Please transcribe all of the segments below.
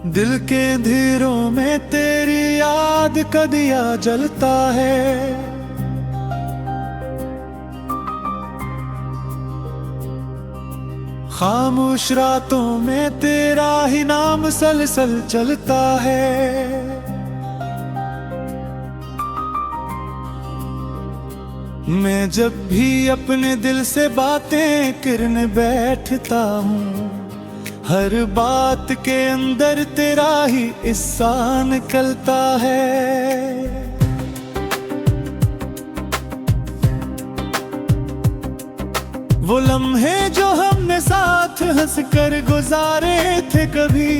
दिल के अंधेरों में तेरी याद का दिया जलता है। खामोश रातों में तेरा ही नाम सलसल चलता है। मैं जब भी अपने दिल से बातें करने बैठता हूँ, हर बात के अंदर तेरा ही हिस्सा निकलता है। वो लम्हे जो हमने साथ हंस कर गुजारे थे कभी,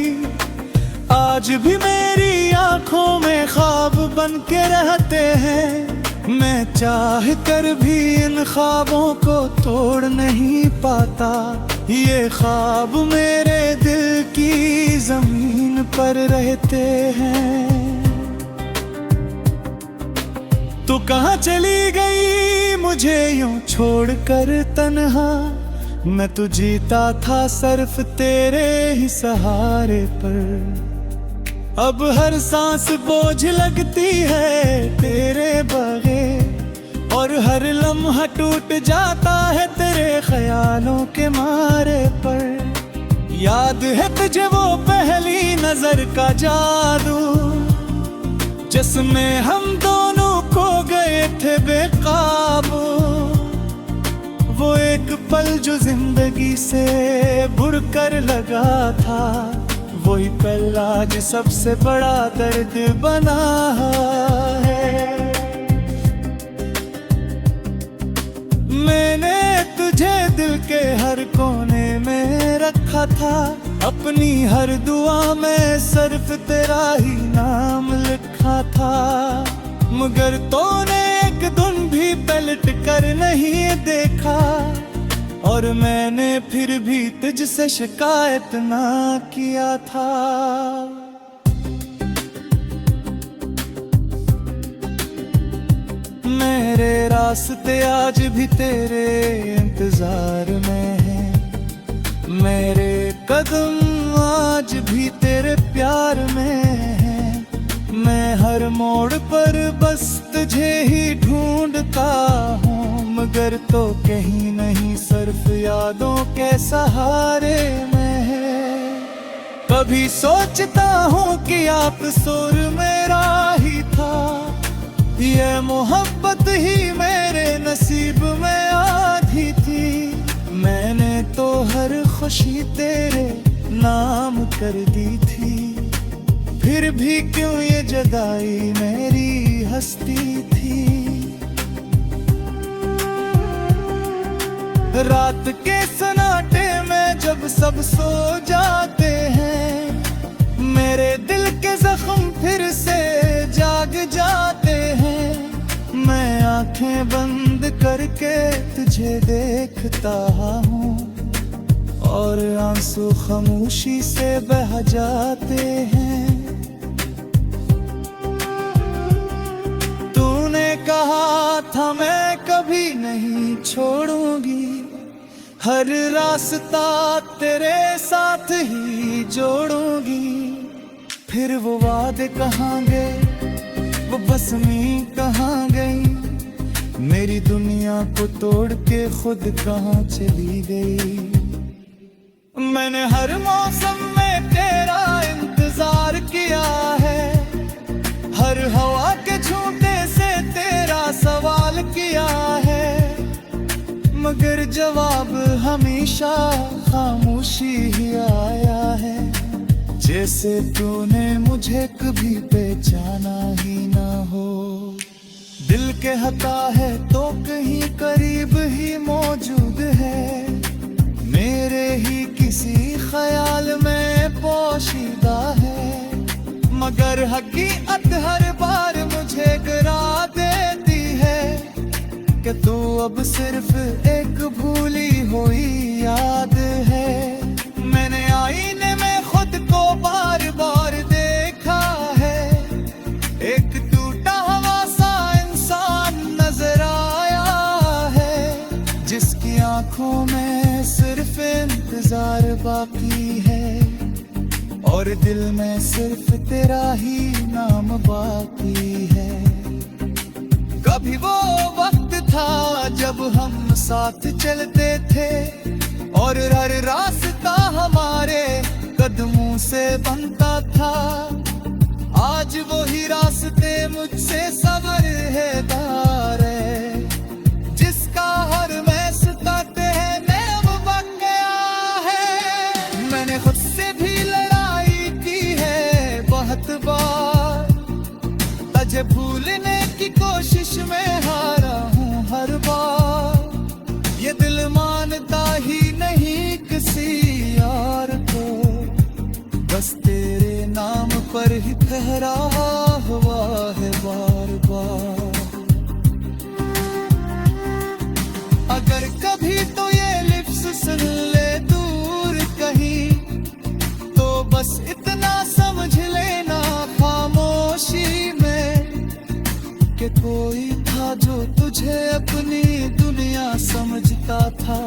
आज भी मेरी आंखों में ख्वाब बन के रहते हैं। मैं चाह कर भी इन ख्वाबों को तोड़ नहीं पाता, ये ख्वाब मेरे दिल की जमीन पर रहते हैं। तू कहाँ चली गई मुझे यूं छोड़कर तन्हा, मैं तो जीता था सिर्फ तेरे ही सहारे पर। अब हर सांस बोझ लगती है तेरे बगैर, और हर लम्हा टूट जाता है तेरे ख्यालों के मारे पर। याद है तुझे वो पहली नजर का जादू, जिसमें हम दोनों खो गए थे बेकाबू। वो एक पल जो जिंदगी से बुर कर लगा था, वही पल आज सबसे बड़ा दर्द बना है। मैंने तुझे दिल के हर कोने में रखा था, अपनी हर दुआ में सिर्फ तेरा ही नाम लिखा था। मगर तूने एक दिन भी पलट कर नहीं देखा, और मैंने फिर भी तुझसे शिकायत ना किया था। मेरे रास्ते आज भी तेरे इंतजार में हैं, मेरे कदम आज भी तेरे प्यार में हैं। मैं हर मोड़ पर बस तुझे ही ढूंढता हूँ, मगर तो कहीं नहीं सिर्फ यादों के सहारे में है। कभी सोचता हूँ कि आप सुर मेरा ही था, ये मोहब्बत ही मेरे नसीब में आधी थी। मैंने तो हर खुशी तेरे नाम कर दी थी, फिर भी क्यों ये जुदाई मेरी हस्ती थी। रात के सन्नाटे में जब सब सो जाते हैं, मेरे दिल के जख्म फिर से जाग जाते हैं। मैं आंखें बंद करके तुझे देखता हूँ, और आंसू खामोशी से बह जाते हैं। तूने कहा था मैं कभी नहीं छोड़ूंगी, हर रास्ता तेरे साथ ही जोड़ूंगी। फिर वो वादे कहाँ गए, वो बसमी कहाँ गई, मेरी दुनिया को तोड़ के खुद कहाँ चली गई। मैंने हर मौसम में तेरा इंतजार किया है, हर हवा के झूठे से तेरा सवाल किया है, मगर जवाब हमेशा खामोशी ही आया है। जैसे तूने मुझे कभी पहचाना ही ना हो। दिल के हता है तो कहीं करीब ही मौजूद है, मेरे ही किसी ख्याल में पोशीदा है। मगर हकीकत हर बार मुझे गिरा देती है, कि तू अब सिर्फ एक भूली हुई याद है। मैंने आईने में खुद को बार बार देखा है, एक टूटा हुआ सा इंसान नजर आया है, जिसकी आंखों में सिर्फ इंतजार बाकी है। और दिल में सिर्फ तेरा ही नाम बाकी है। कभी वो वक्त था जब हम साथ चलते थे और हर रास्ता हमारे कदमों से बनता था। आज वही रास्ते मुझसे सबर है दारे, जिसका हर मैसता कहने अब बन गया है। मैंने खुद से भी लड़ाई की है बहुत बार, तुझे भूलने की कोशिश में हारा हूँ हर बार। ये दिल मानता ही नहीं किसी और को, बस तेरे नाम पर ही ठहरा हुआ है बार बार। अगर कभी तो ये लिप्स सुन ले दूर कहीं, तो बस इतना समझ लेना खामोशी में कि कोई था जो तुझे अपनी दुनिया समझता था,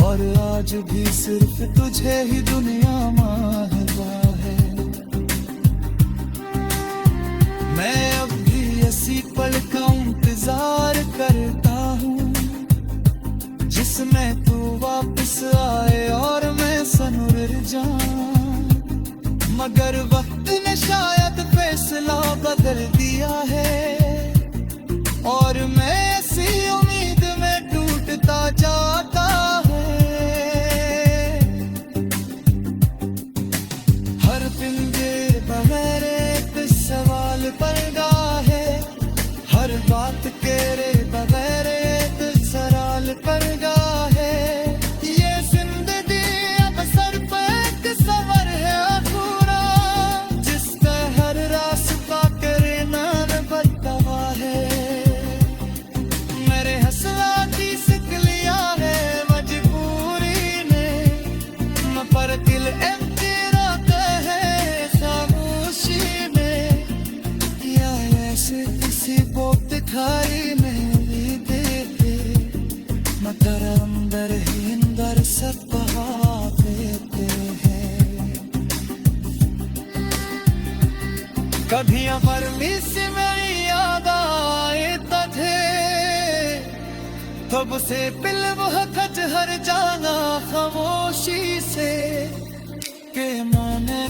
और आज भी सिर्फ तुझे ही दुनिया मानता है। मैं अब भी इसी पल का इंतजार करता हूँ जिसमें तू वापस आए और मैं सनुर जाऊं। मगर वक्त ने शायद फैसला बदल दिया है, और मैं ऐसी उम्मीद में टूटता जाता है। हर पिंजे बगैर एक सवाल पैदा है, हर बात केरे बगैर एक सवाल पैदा है। ये जिंदगी अब सर पे एक सफर है अधूरा, जिसका हर रास्ता करे नाम बदवा है। मेरे हौसला की सिक लिया है मजबूरी ने, पर दिल एम्प्टी रहता है खामोशी में। या ऐसे किसी बोत खाई में भी देते, मगर अंदर ही अंदर सब बहा देते हैं। कभी अमर मिस में याद आए तुझे, तब से पिल वह खच हर जाना खामोशी से के माने।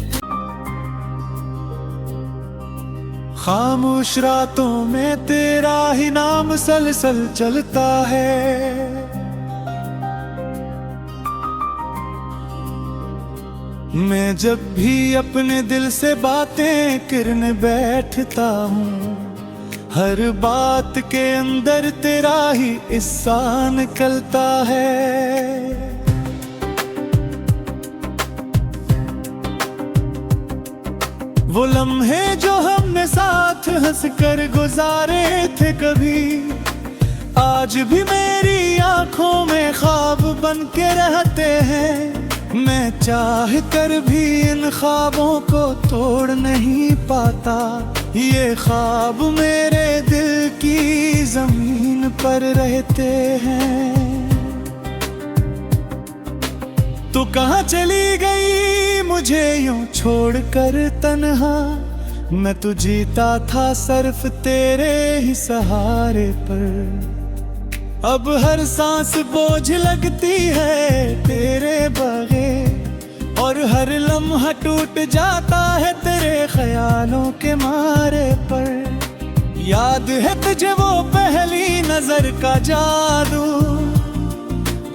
खामोश रातों में तेरा ही नाम सलसल चलता है। मैं जब भी अपने दिल से बातें करने बैठता हूँ, हर बात के अंदर तेरा ही हिस्सा निकलता है। वो लम्हे जो हमने साथ हंस कर गुजारे थे कभी, आज भी मेरी आंखों में ख्वाब बन के रहते हैं। मैं चाह कर भी इन ख्वाबों को तोड़ नहीं पाता, ये ख्वाब मेरे दिल की जमीन पर रहते हैं। तू कहाँ चली गई मुझे यूं छोड़कर तन्हा, मैं तो जीता था सिर्फ तेरे ही सहारे पर। अब हर सांस बोझ लगती है तेरे बगैर, और हर लम्हा टूट जाता है तेरे ख्यालों के मारे पर। याद है तुझे वो पहली नजर का जादू,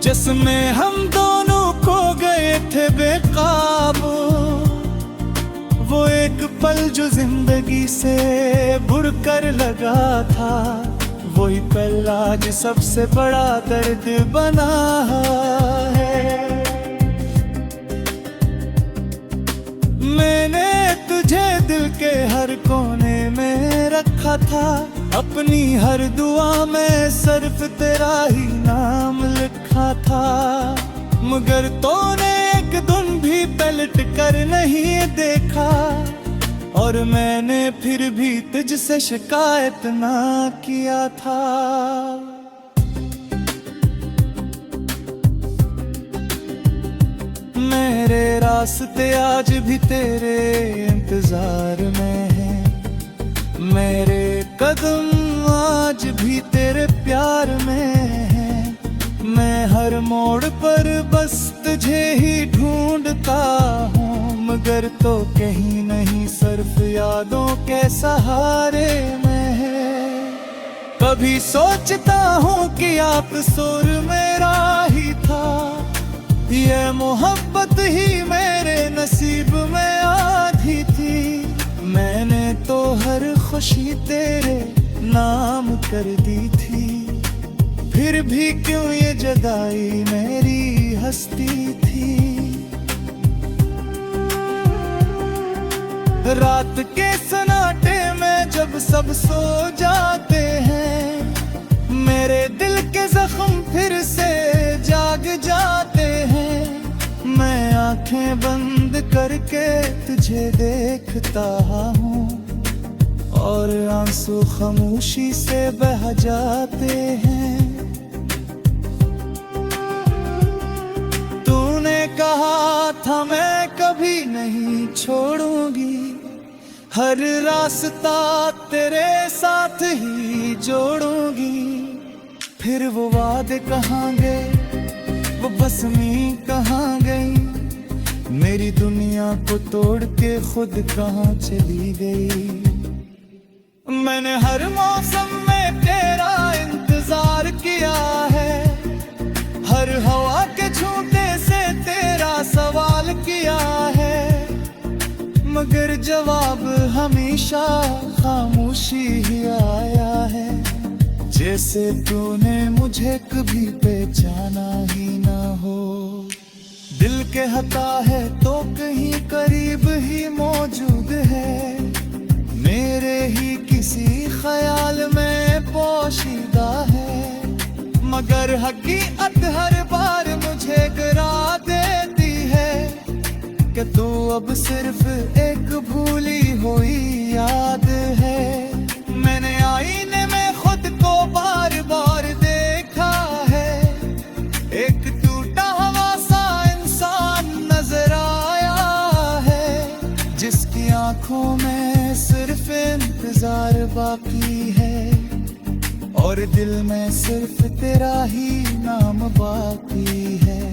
जिसमें हम दोनों खो गए थे बेकाबू। वो एक पल जो जिंदगी से बुड़कर लगा था, वही पल आज सबसे बड़ा दर्द बना है। मैंने तुझे दिल के हर कोने में रखा था, अपनी हर दुआ में सिर्फ तेरा ही नाम लिखा था। मगर तूने एक दिन भी पलट कर नहीं देखा, और मैंने फिर भी तुझसे शिकायत ना किया था। मेरे रात रास्ते आज भी तेरे इंतजार में हैं, मेरे कदम आज भी तेरे प्यार में हैं। मैं हर मोड़ पर बस तुझे ही ढूंढता हूँ, मगर तो कहीं नहीं सिर्फ यादों के सहारे में है। कभी सोचता हूँ कि आप सुर मेरा ही था, ये मोहब्बत ही मेरे नसीब में आधी थी। मैंने तो हर खुशी तेरे नाम कर दी थी, फिर भी क्यों ये जुदाई मेरी हस्ती थी। रात के सन्नाटे में जब सब सो जाते हैं, मेरे दिल के जख्म फिर से जाग जाते हैं। मैं आंखें बंद करके तुझे देखता हूँ और आंसू खामोशी से बह जाते हैं। तूने कहा था मैं कभी नहीं छोड़ूंगी, हर रास्ता तेरे साथ ही जोड़ूंगी। फिर वो वादे कहाँ गए, वो बसमी कहाँ गई, मेरी दुनिया को तोड़ के खुद कहाँ चली गई। मैंने हर मौसम में तेरा इंतजार किया है, हर हवा के छूटे से तेरा सवाल किया है, मगर जवाब हमेशा खामोशी ही आया है। जैसे तूने मुझे कभी पहचाना ही ना हो। दिल के हता है तो कहीं करीब ही मौजूद है, मेरे ही किसी ख्याल में पोशीदा है, मगर हकीकत हर बार मुझे गिरा देती है कि तू अब सिर्फ एक भूली हुई याद है। मैंने आईने में खुद को बार बार देखा है, एक टूटा हुआ सा इंसान नजर आया है, जिसकी आंखों में सिर्फ इंतजार बाकी है और दिल में सिर्फ तेरा ही नाम बाकी है।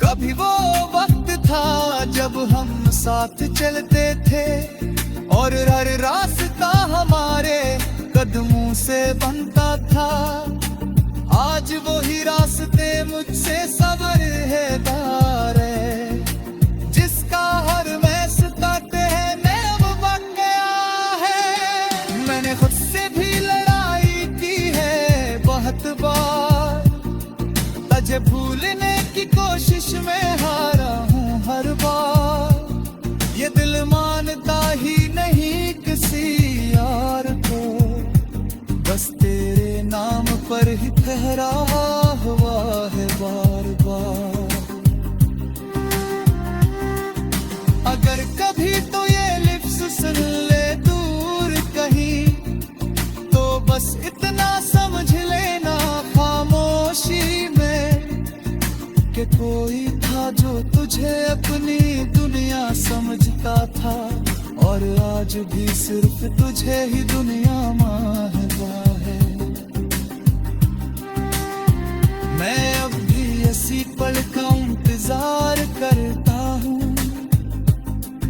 कभी वो वक्त था जब हम साथ चलते थे और हर रास्ता हमारे कदमों से बनता था। आज वही रास्ते मुझसे सबर है दारे, जिसका हर मैसता कहने अब बन गया है। मैंने खुद से भी लड़ाई की है बहुत बार, तुझे भूलने की कोशिश में हारा हूँ हर बार। ये दिल मानता ही नहीं किसी यार को, बस तेरे नाम पर ही ठहरा हुआ है बार बार। अगर कभी तो ये लिफ्स सुन ले दूर कहीं, तो बस इतना समझ लेना खामोशी में कि कोई था जो तुझे अपनी दुनिया समझता था और आज भी सिर्फ तुझे ही दुनिया मानता है। मैं अब भी ऐसी पल का इंतजार करता हूँ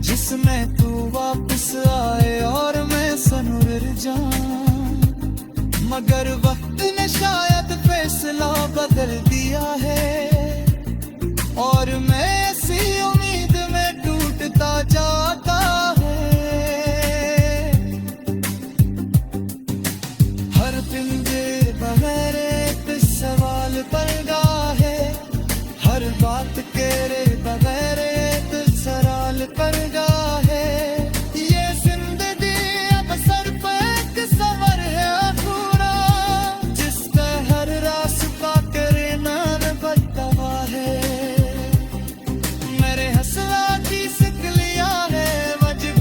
जिसमें तू वापस आए और मैं सनुर जाऊं, मगर वक्त ने शायद फैसला बदल दिया है और मैं ऐसी उम्मीद में टूटता जाता है। हर पिंजे बगैर एक सवाल पैदा है, हर बात केरे बगैर एक सवाल पैदा है। ये जिंदगी अब सर पे एक सवर है अधूरा, जिसका हर रास्ता तेरे नाम बदवा है। मेरे हौसला की सिकलियां है मजबूर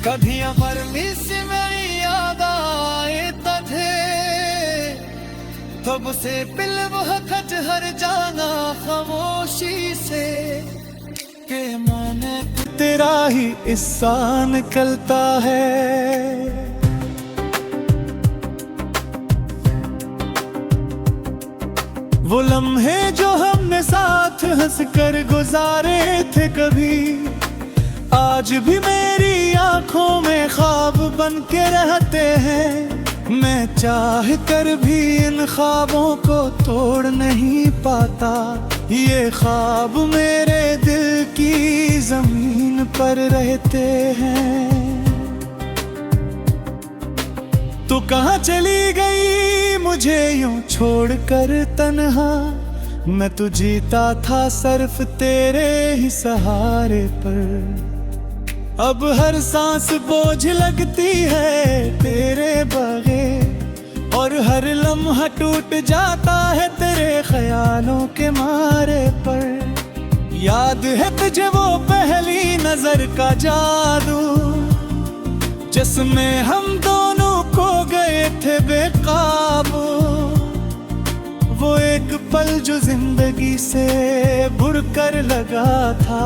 कधिया परमिस में याद आए तथे तब से पिलव खच हर जाना खामोशी से के मैंने तेरा ही हिस्सा निकलता है। वो लम्हे जो हमने साथ हंस कर गुजारे थे कभी आज भी मेरी आंखों में ख्वाब बन के रहते हैं। मैं चाह कर भी इन ख्वाबों को तोड़ नहीं पाता, ये ख्वाब मेरे दिल की जमीन पर रहते हैं। तू कहाँ चली गई मुझे यूं छोड़कर तन्हा, मैं तो जीता था सिर्फ तेरे ही सहारे पर। अब हर सांस बोझ लगती है तेरे बगैर और हर लम्हा टूट जाता है तेरे ख्यालों के मारे पर। याद है तुझे वो पहली नजर का जादू जिसमें हम दोनों खो गए थे बेकाबू। वो एक पल जो जिंदगी से बुड़कर लगा था,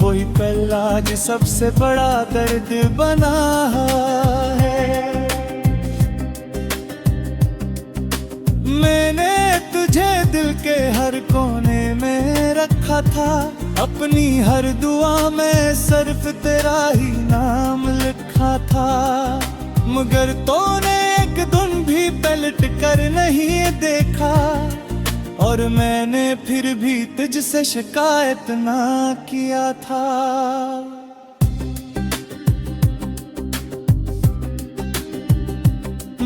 वही पल आज सबसे बड़ा दर्द बना है। मैंने तुझे दिल के हर कोने में रखा था, अपनी हर दुआ में सिर्फ तेरा ही नाम लिखा था। मगर तूने एक दिन भी पलट कर नहीं देखा और मैंने फिर भी तुझसे शिकायत ना किया था।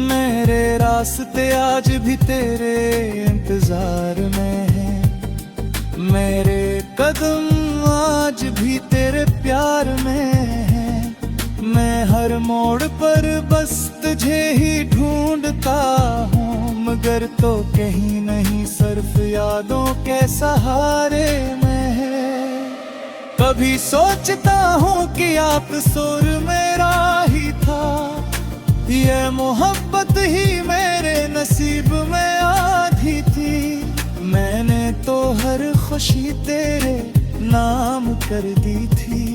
मेरे रास्ते आज भी तेरे इंतजार में हैं, मेरे कदम आज भी तेरे प्यार में हैं। मैं हर मोड़ पर बस तुझे ही ढूंढता हूँ, मगर तो कहीं नहीं सिर्फ यादों के सहारे में है। कभी सोचता हूँ कि आप सुर मेरा ही था, ये मोहब्बत ही मेरे नसीब में आधी थी। मैंने तो हर खुशी तेरे नाम कर दी थी,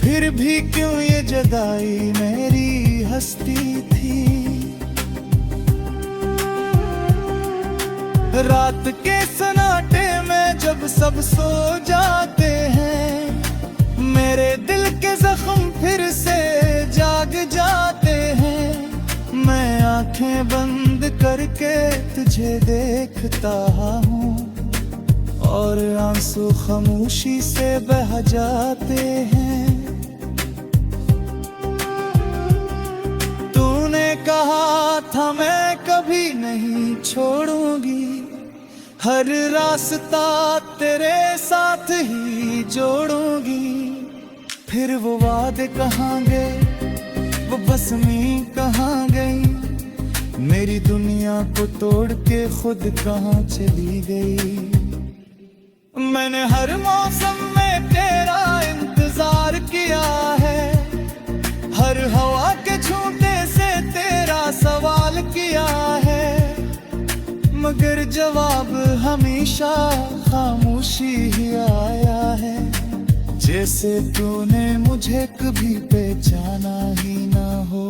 फिर भी क्यों ये जुदाई मेरी हस्ती थी। रात के सन्नाटे में जब सब सो जाते हैं, मेरे दिल के जख्म फिर से जाग जाते हैं। मैं आंखें बंद करके तुझे देखता हूँ और आंसू खामोशी से बह जाते हैं। तूने कहा था मैं कभी नहीं छोड़ूंगी, हर रास्ता तेरे साथ ही जोड़ूंगी। फिर वो वादे कहाँ गए, वो बसमी कहाँ गई, मेरी दुनिया को तोड़ के खुद कहाँ चली गई। मैंने हर मौसम में तेरा इंतजार किया है, हर हवा के छूटे से तेरा सवाल किया है, मगर जवाब हमेशा खामोशी ही आया है। जैसे तूने मुझे कभी पहचाना ही ना हो।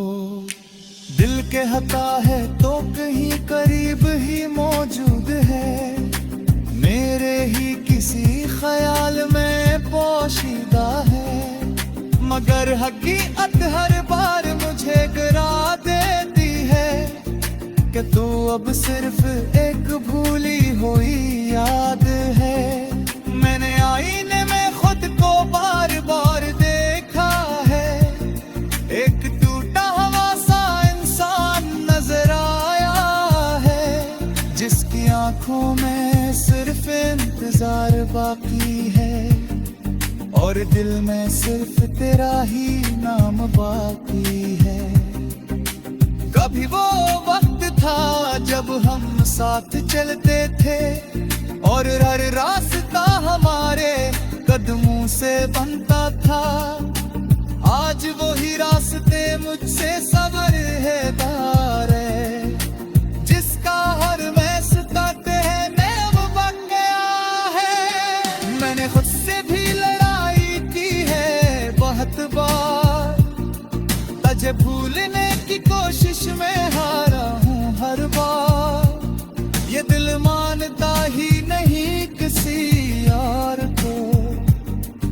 दिल के हता है तो कहीं करीब ही मौजूद है, मेरे ही किसी ख्याल में पोशीदा है। मगर हकीकत हर बार मुझे गिरा देती है कि तू अब सिर्फ एक भूली हुई याद है। मैंने आईने में खुद को बार बार देखा है, एक टूटा हुआ सा इंसान नजर आया है, जिसकी आंखों में सिर्फ इंतजार बाकी है और दिल में सिर्फ तेरा ही नाम बाकी है। कभी वो वक्त था जब हम साथ चलते थे और हर रास्ता हमारे कदमों से बनता था। आज वो ही रास्ते मुझसे सबर है तार है, जिसका हर मैसता है मैं अब बन गया है। मैंने खुद से भी लड़ाई की है बहुत बार, तुझे भूलने की कोशिश में हारा हूँ हर बार। ये दिल मानता ही नहीं किसी यार को,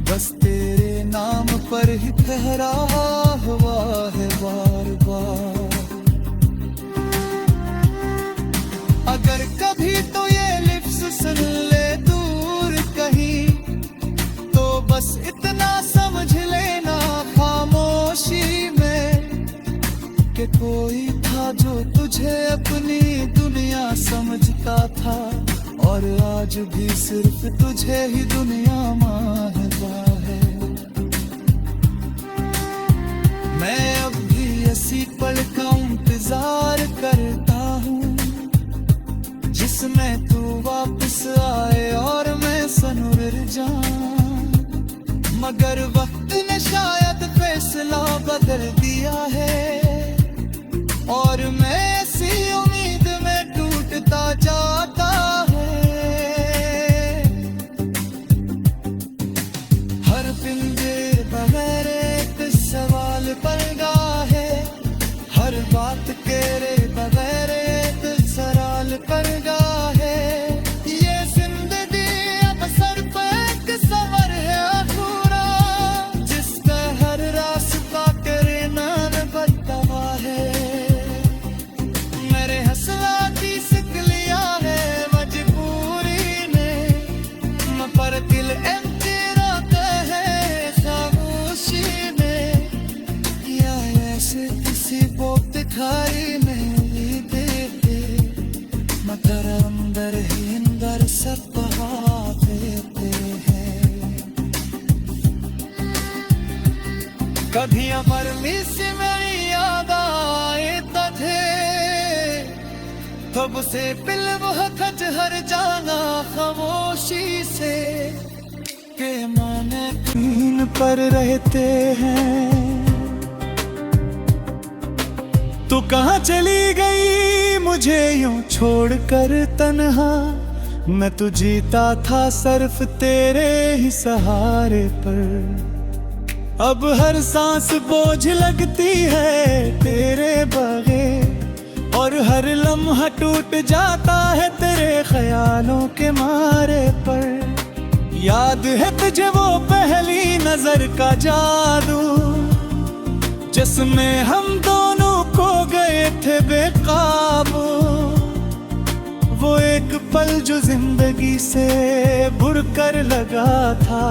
बस तेरे नाम पर ही ठहरा हुआ है बार बार। अगर कभी तो ये लिफ्स सुन ले दूर कहीं, तो बस इतना समझ लेना खामोशी में, कि कोई था जो तुझे अपनी दुनिया समझता था, और आज भी सिर्फ तुझे ही दुनिया मानता है। मैं अब भी इसी पल का इंतजार करता हूँ, जिसमें तू वापस आए और मैं सनुर जाऊं। मगर वक्त ने शायद फैसला बदल दिया है, और मैं ऐसी उम्मीद में टूटता जाता है। हर पिंजरे बगैर एक सवाल पलगा है, हर बात केरे बगैर एक सवाल पलगा है। ये जिंदगी अब सर पे एक सफर है अधूरा, जिसका हर रास्ता करे नाम बदवा है। मेरे हौसला की सिक लिया है मजबूरी ने, पर दिल एम्प्टी रोता है खामोशी में। या ऐसे किसी भिखारी में दे दे, मगर अंदर ही अंदर सब बहा देते हैं। कभी अमर से मेरी याद आए थे, तब से पिल वक्त हर जाना खामोशी से, के माने तीन पर रहते हैं। तू कहाँ चली गई मुझे यूं छोड़कर तन्हा, मैं तो जीता था सिर्फ तेरे ही सहारे पर। अब हर सांस बोझ लगती है तेरे बगैर, और हर लम्हा टूट जाता है तेरे ख्यालों के मारे पर। याद है तुझे वो पहली नजर का जादू, जिसमें हम दोनों खो गए थे बेकाबू। वो एक पल जो जिंदगी से बुर कर लगा था,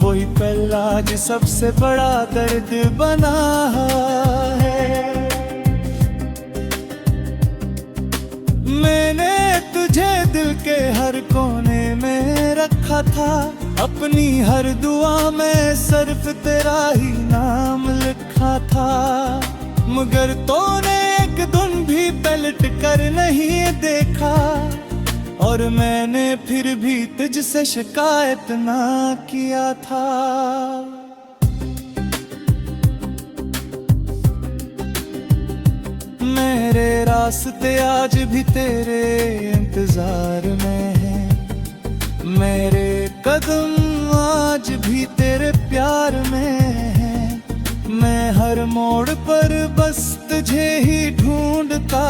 वही पल आज सबसे बड़ा दर्द बना है। मैंने तुझे दिल के हर कोने में रखा था, अपनी हर दुआ में सिर्फ तेरा ही नाम लिखा था। मगर तूने एक दिन भी पलट कर नहीं देखा, और मैंने फिर भी तुझसे शिकायत ना किया था। मेरे रास्ते आज भी तेरे इंतजार में हैं, मेरे कदम आज भी तेरे प्यार में हैं। मैं हर मोड़ पर बस तुझे ही ढूंढता